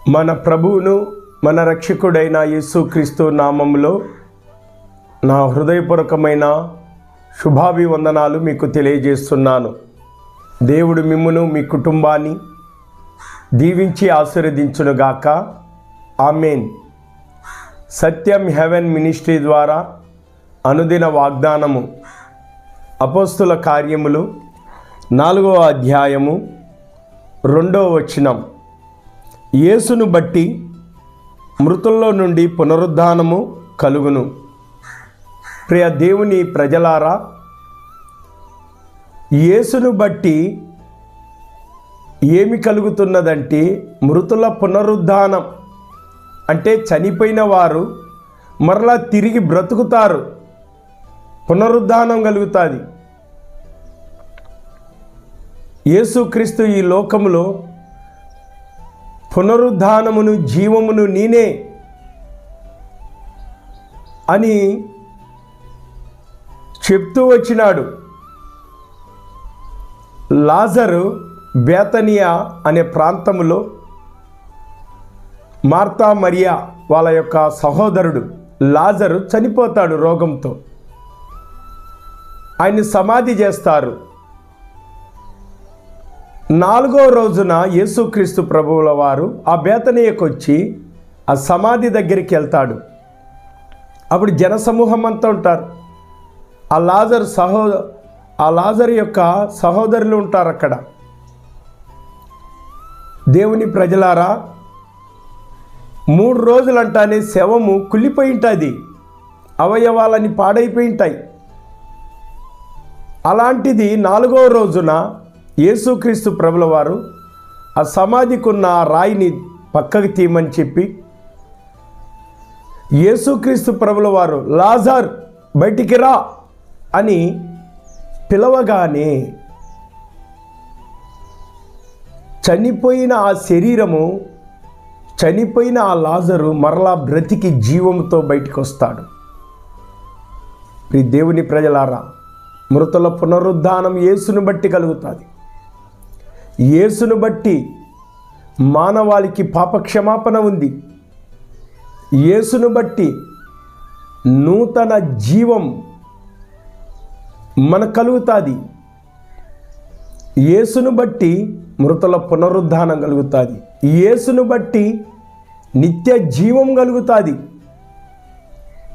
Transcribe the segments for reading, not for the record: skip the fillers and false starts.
మన ప్రభువును మన రక్షకుడైన యేసుక్రీస్తు నామములో నా హృదయపూర్వకమైన శుభాభివందనాలు మీకు తెలియజేస్తున్నాను. దేవుడు మిమ్మును మీ కుటుంబాన్ని దీవించి ఆశీర్వదించునుగాక. ఆమేన్. సత్యం హెవెన్ మినిస్ట్రీ ద్వారా అనుదిన వాగ్దానము అపోస్తుల కార్యములు 4వ అధ్యాయము 2వ వచనం. యేసును బట్టి మృతుల్లో నుండి పునరుద్ధానము కలుగును. ప్రియ దేవుని ప్రజలారా, యేసును బట్టి ఏమి కలుగుతున్నదంటే మృతుల పునరుద్ధానం. అంటే చనిపోయిన వారు మరలా తిరిగి బ్రతుకుతారు, పునరుద్ధానం కలుగుతుంది. యేసుక్రీస్తు ఈ లోకములో పునరుద్ధానమును జీవమును నేనే అని చెప్తూ వచ్చినాడు. లాజరు బేతనియా అనే ప్రాంతములో మార్తా మరియా వాళ్ళ యొక్క సహోదరుడు లాజరు చనిపోతాడు రోగంతో. ఆయన్ని సమాధి చేస్తారు. 4వ రోజున యేసుక్రీస్తు ప్రభువుల వారు ఆ బేతనియకు వచ్చి ఆ సమాధి దగ్గరికి వెళ్తాడు. అప్పుడు జనసమూహం అంతా ఉంటారు. ఆ లాజరు యొక్క సహోదరులు ఉంటారు అక్కడ. దేవుని ప్రజలారా, 3 రోజులంటానే శవము కుళ్ళిపోయి ఉంటుంది, అవయవాలని పాడైపోయి ఉంటాయి. అలాంటిది 4వ రోజున యేసుక్రీస్తు ప్రభుల వారు ఆ సమాధికున్న ఆ రాయిని పక్కకి తీయమని చెప్పి యేసుక్రీస్తు ప్రభుల వారు లాజర్ బయటికి రా అని పిలవగానే చనిపోయిన ఆ శరీరము, చనిపోయిన ఆ లాజరు మరలా బ్రతికి జీవంతో బయటికి వస్తాడు. ఈ దేవుని ప్రజలారా, మృతుల పునరుద్ధానం యేసును బట్టి కలుగుతుంది. యేసును బట్టి మానవాళికి పాపక్షమాపణ ఉంది. యేసును బట్టి నూతన జీవం మనకు కలుగుతుంది. యేసును బట్టి మృతుల పునరుద్ధానం కలుగుతుంది. యేసును బట్టి నిత్య జీవం కలుగుతుంది.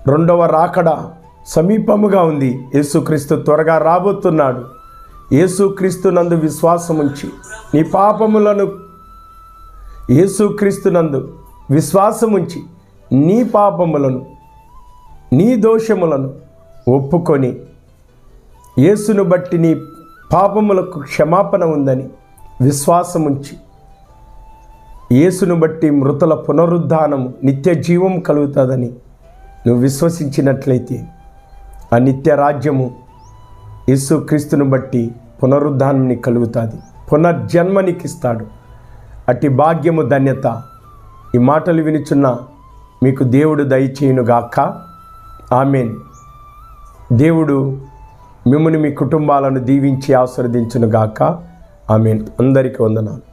2వ రాకడ సమీపముగా ఉంది. యేసుక్రీస్తు త్వరగా రాబోతున్నాడు. యేసుక్రీస్తు నందు విశ్వాసం ఉంచి నీ పాపములను, యేసుక్రీస్తు నందు విశ్వాసం ఉంచి నీ పాపములను, నీ దోషములను ఒప్పుకొని యేసును బట్టి నీ పాపములకు క్షమాపణ ఉందని విశ్వాసం ఉంచి యేసును బట్టి మృతుల పునరుద్ధానము, నిత్య జీవం కలుగుతుందని నువ్వు విశ్వసించినట్లయితే ఆ నిత్య రాజ్యము యేసుక్రీస్తును బట్టి పునరుద్ధానం కలుగుతుంది, పునర్జన్మనికి ఇస్తాడు. అట్టి భాగ్యము, ధన్యత ఈ మాటలు వినుచున్న మీకు దేవుడు దయచేయునుగాక. ఆమేన్. దేవుడు మిమ్మల్ని మీ కుటుంబాలను దీవించి ఆశీర్వదించునుగాక. ఆమేన్. అందరికీ వందనాలు.